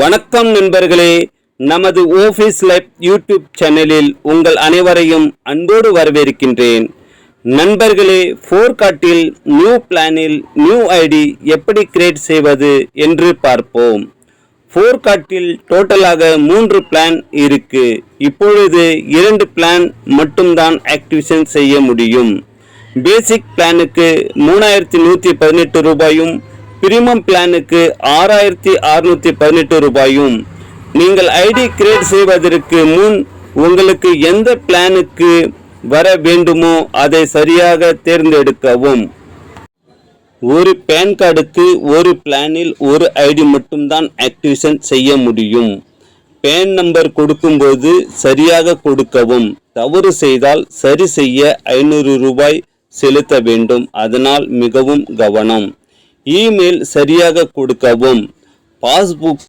வணக்கம் நண்பர்களே, நமது ஆஃபீஸ் லைஃப் யூடியூப் சேனலில் உங்கள் அனைவரையும் அன்போடு வரவேற்கின்றேன். நண்பர்களே, ஃபோர்காட்டில் நியூ பிளானில் நியூ ஐடி எப்படி கிரியேட் செய்வது என்று பார்ப்போம். ஃபோர்காட்டில் டோட்டலாக 3 பிளான் இருக்கு. இப்பொழுது 2 பிளான் மட்டும்தான் ஆக்டிவேஷன் செய்ய முடியும். பேசிக் பிளானுக்கு 3118 ரூபாயும், பிரீமியம் பிளானுக்கு 6618 ரூபாயும். நீங்கள் ஐடி கிரியேட் செய்வதற்கு முன் உங்களுக்கு எந்த பிளானுக்கு வர வேண்டுமோ அதை சரியாக தேர்ந்தெடுக்கவும். ஒரு பேன் கார்டுக்கு ஒரு பிளானில் ஒரு ஐடி மட்டும்தான் ஆக்டிவேஷன் செய்ய முடியும். பேன் நம்பர் கொடுக்கும்போது சரியாக கொடுக்கவும். தவறு செய்தால் சரி செய்ய 500 ரூபாய் செலுத்த வேண்டும். அதனால் மிகவும் கவனம். இமெயில் சரியாக கொடுக்கவும். பாஸ்புக்